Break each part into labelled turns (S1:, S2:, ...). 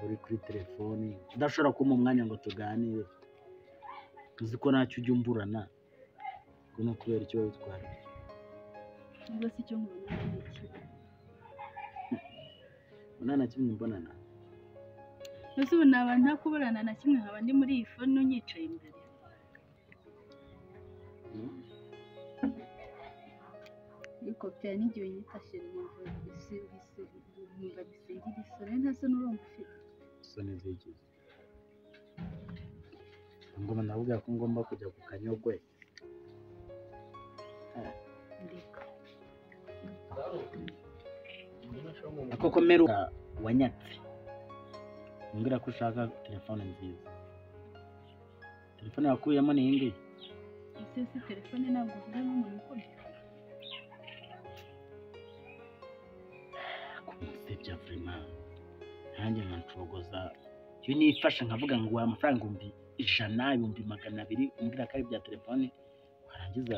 S1: uri kuri telefoni udashobora kuma umwanya ngo tuganire uzi ko ntacyo ujya umburana ngo no kubera icyo witwara
S2: ubwo si cyo nkubona iki
S1: nta kimwe mbonana
S2: ese ubu naba ntakuburana na kimwe nkaba ndi muri iyi fone unyicaye imbere ariko byari n'igihe unyita sheri numva bisengera isoni nta soni urumva ufite
S1: isoni zigize ngo ndavuga ko ngomba kujya ku Kanyogwe
S2: ndeka
S1: ako komeruka wanyatse mbwira ko ushaka telefone nziza telefone yakuyemo ni iyi ngiyi
S2: ese si telefone ntabwo uvuga nk'umuntu ukunda
S1: kumusebya vraiment nanjye nkanshogoza iyo nifashe nkavuga ngo amafaranga 100 200 umbwira ko ari bya telefone warangiza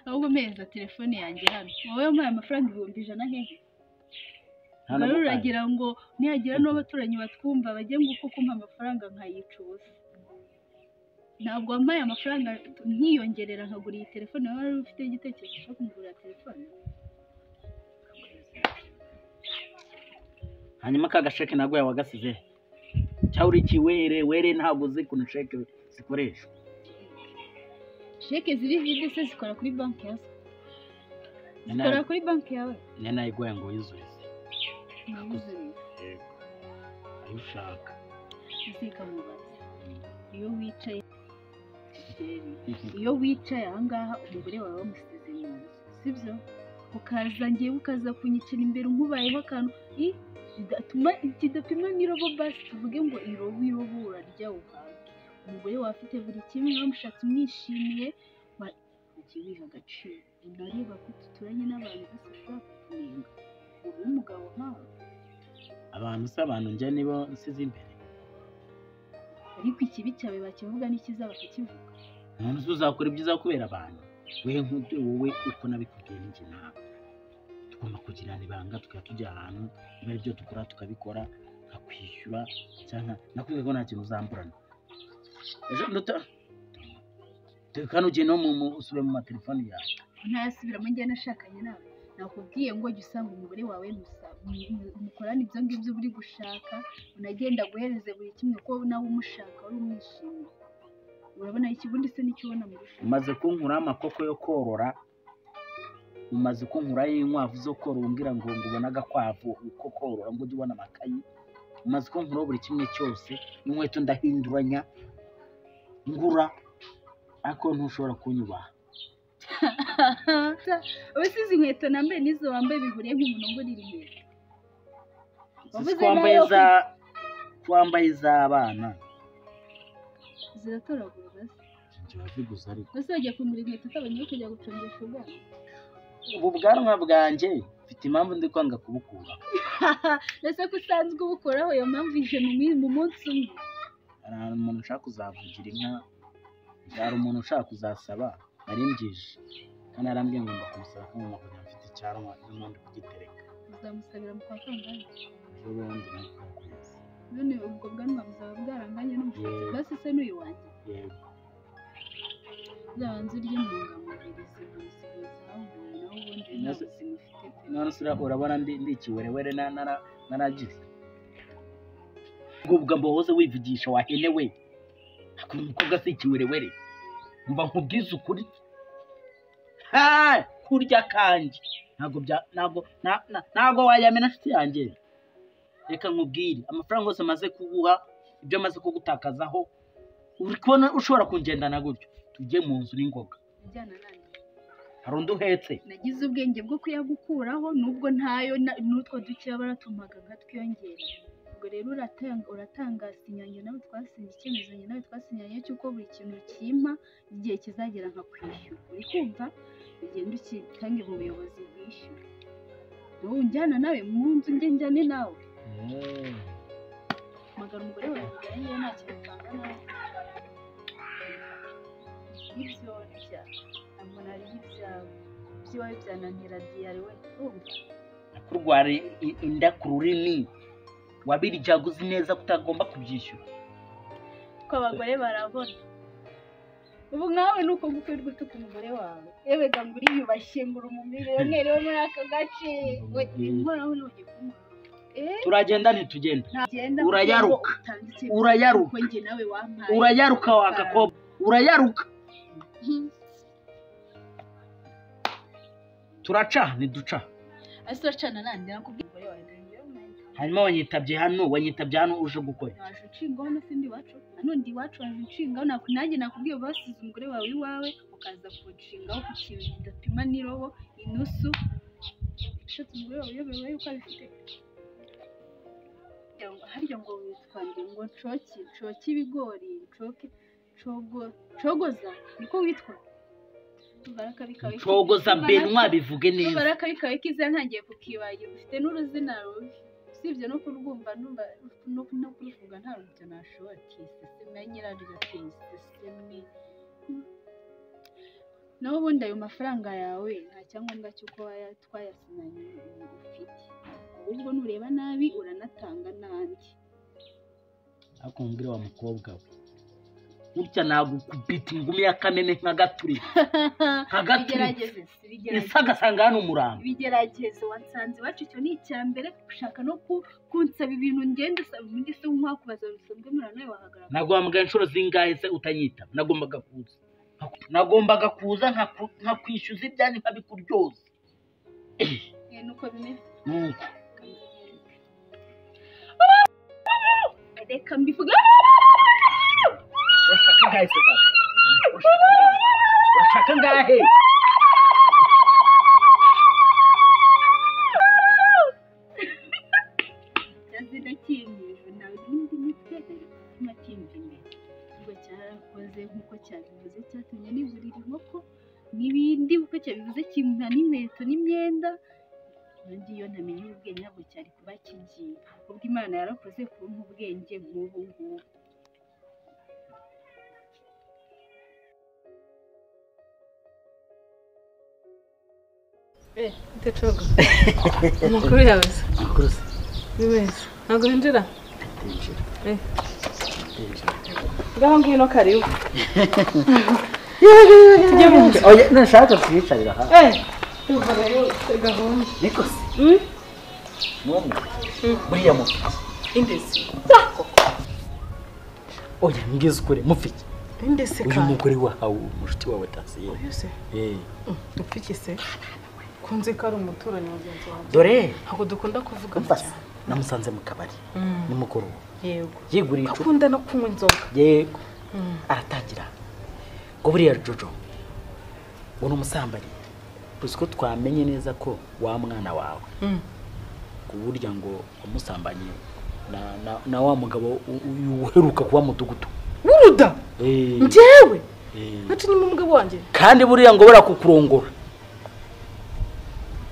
S2: ahubwo meza telefone yanjye hano wowe umpaye amafaranga 100 hehe rero uragira ngo nihagira n'abaturanyi batwumva bajye nguko kumpa amafaranga nkayica ubusa ntabwo wampaye amafaranga nkiyongerera nkagura iyi telefone wari ufite igitekerezo cyo kumugurira telefone
S1: hanyuma ka gasheke ntabwo wagasize cyangwa uri kiwere ntabwo uzi ukuntu sheke zikoreshwa
S2: sheke ziri vide se zikora kuri banki yawe zikora kuri banki yawe
S1: niyo nayiguhaye ngo wizurize
S2: nayizuriye
S1: ayo ushaka
S2: uzika mubaza iyo wicaye ahangaha umugore wawe wamusize mu nzu sibyo ukaza ngewe ukaza kunyicira imbere nkubayeho akantu kidatuma n'irobo basi tuvuge ngo irobo urarya uhaga umugore wawe afite buri kimwe wamushatse umwishimiye ujye wiha agaciro unareba ko tuturanye n'abantu bose ushobora kukunenga uri umugabo nkawe
S1: abantu se abantu njye nibo nsize imbere
S2: ariko ikibi cyawe bakivuga n'ikiza bakakivuga
S1: umuntu uzakora ibyiza kubera abantu wowe uko nabikubwiye n'iki nawe tugomba kugirana ibanga tukaba tujya ahantu niba ibyo dukora tukabikora nkakwishyura cyangwa nakubwiye ko nta kintu uzamburana ejo kandi ugiye no usubire mu matelefoni yawe
S2: ntayasubiramo njye nashakanye nawe nakubwiye ngo jya usanga umugore wawe mukorana ibyo ngibyo uri gushaka unagenda guhereze buri kimwe ko nawe umushaka wari umwishimiye urabona ikibundi se nicyo ubona mu rushanwa
S1: umaze kunkura amakoko yo korora umaze kunkura y'inkwavu zo korora umbwira ngo ubone agakwavu uko korora ngo ujye ubona amakayi umaze kunkura buri kimwe cyose inkweto ndahinduranya ngura ariko ntushobora kunyubaha
S2: usize inkweto nambaye n'izo wambaye bihuriye nk'umuntu ngo uri inkweto
S1: wambaye iz'abana
S2: ziratoragurwa
S1: se waziguze ariko
S2: ese wagiye kumura inkweto utabonye kujya gucongesha ubwanwa
S1: ubu bwanwa bwanjye mfite impamvu ndi kwanga kubukura
S2: ese ko usanzwe ubukuraho iyo mpamvu ije mu munsi umwe
S1: hari umuntu ushaka kuzavugira inka hari umuntu ushaka kuzasaba nari mbyiже kandi arambwiye ngo ndakumusaba ko umuntu kugira mfite icyanwa n'ubundi kugitereka
S2: uzamusabira mu kwa kangahe
S1: ubundi ni ukwezi
S2: none ubwo bwanwa buzaba bwaranganye n'umusatsi basi se n'uyu wanjye
S1: yego
S2: zabanza urya intungamubiri ziba zahuye naho ubundi nta buzima ufite
S1: none se urabona ndi ikiwerewere naragize ubwo mbohoze wivugisha wahenewe akuru umukobwa se ikiwerewere mba nkubwiza ukuri kurya kanjye ntabwo wayamena nshuti yanjye reka nkubwire amafaranga yose amaze kuguha ibyo amaze kugutakazaho uri kubona ushobora kungendana gutyo tujye mu nzu n'ingoga
S2: ujyana nanjye
S1: hari undi uhetse
S2: nagize ubwenge bwo kuyagukuraho nubwo ntayo n'utwo dukeya baratumaga nka twiyongere ubwo rero uratanga sinyanye nawe twasinya icyemezo nawe twasinyanye cy'uko buri kintu kimpa igihe kizagera nka kwishyura uri kumva ugenda ukitange mu buyobozi bwishyura wowe unjyana nawe mu nzu njyane nawe magana umugore wawe biganiye nta kintu utanga nawe ibyo bya ntabwo nari ibyawe ibyiwawe byananira diyari we urumva
S1: kurwara inda ku rurimi wabiryaga uzi neza ko utagomba kubyishyura
S2: ko abagore barabona ubu nkawe nuko gukwirwa utuka umugore wawe yewe ga ngo uriyubashye ngo uri umumiliyoneri wo muri aka gace we inkoraho n'ugiye kumuha
S1: turagenda ntitugenda
S2: ntagenda
S1: urayaruka urayaruka
S2: ko njye nawe wampaye
S1: urayaruka wakakobwa urayaruka turaca ntiduca
S2: ase uracana nande nakubwiye umugore wawe
S1: hanyuma wanyitabye hano uje gukora
S2: waje nshingaho no sindi wacu hano ndi wacu waje nshingaho nanjye nakubwiye basize umugore wawe iwawe ukaza kunshingaho ku kintu kidapima n'irobo inusu ushatse umugore wawe uyobewe yuko abifite harya ngo witwande ngo ncoki ibigori cogoza niko witwa
S1: cogoza benwa bivuge neza
S2: barakabikawe kiza ntangiye kukibaye ufite n'uruzina rubi usibye no kurwumva no kuruvuga nta rubyo nashobora kisese na nyiraryo kisese naho ubundi ayo mafaranga yawe nta cyangombwa cy'uko twayasinanye ufite ahubwo nureba nabi uranatanga n'andi
S1: akumbwira wa mukobwa we gutya nagukubita ingumi ya kamene nk'agaturi
S2: bigerageze
S1: isagasanga hano umurambo
S2: bigerageze wansanze iwacu icyo ni icyambere ushaka no kunsaba ibintu ngende usaba ubundi se nkwakubaza bisanzwe murana nawe wahagarara
S1: nagombaga inshuro zingahe se utanyita nagombaga kuza nkakwishyuza ibyanyu nkabikuryoza
S2: nuko bimeze
S1: nuko
S2: reka mbivuga
S1: washaka ngahe se washaka ngahe
S2: yazina kimije nawe n'indi mitwe ntakimva imbere ngo cyarakoze nk'uko cyabivuze cyatumye nigurira inkoko n'ibindi kuko cyabivuze kimpa n'inkweto n'imyenda nanjye iyo ntamenye ubwenge ntabwo cyari kuba kigiye ubwo Imana yarakoze kumpa ubwenge nk'ubu ngubu
S3: Tecoga. Amakuru yawe se?
S1: Amakuru se.
S3: Ni wese. Ntabwo hinjira? Ngaho ngwino karibu. Tujye mu nzu.
S1: Oya nashaka kwiyicarira ha.
S3: Tuva rero gahunda.
S1: Niko se. Mama. Buriya mu.
S3: Indesi.
S1: Oya ngize ukuri mufiki.
S3: Indesi
S1: uyu mugore wawe umushiti wawe tasiye.
S3: Yose. Mufiki se. Kunze ko ari umuturanyi wagenzi wawe.
S1: Dore
S3: ntabwo dukunda kuvuga
S1: cyane. Namusanze mu kabari. Ni mukuru.
S3: Yego.
S1: Yiguriye icupa.
S3: Akunda no kunywa inzoga.
S1: Yego. Aratangira. Ngo buriya Jojo. Ngo n'umusambanyi. Ko twamenye neza ko wa mwana wawe. Kuburya ngo umusambanye na wa mugabo uheruka kuba mudugudu.
S3: Buruda. Njyewe. Nacu nyuma umugabo wanjye.
S1: Kandi buriya ngo barakukurongora.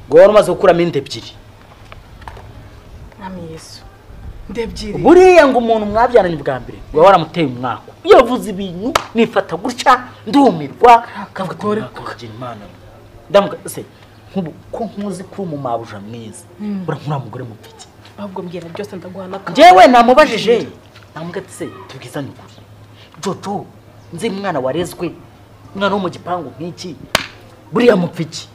S1: Gora maze gukuramo inde ebyiri.
S3: Nami Yesu. Ndebyiri.
S1: Buriya ngo umuntu mwabyaranye bwa mbere ngo waramuteye umwako. Yavuze ibintu nifata gutya ndumirwa kavuga kugira Imana. Ndamuga se nkubu ko nkuzi ko mu mabuja mwiza. Urankura mugore mupfiki.
S3: Ahubwo mbwira byose ndaguhana ka.
S1: Jewe namubajije. Namuga se tubwizanye ukuri. Jojo nzi mwana warezwe. Mwana wo mu gipangu nk'iki. Buriya mupfiki.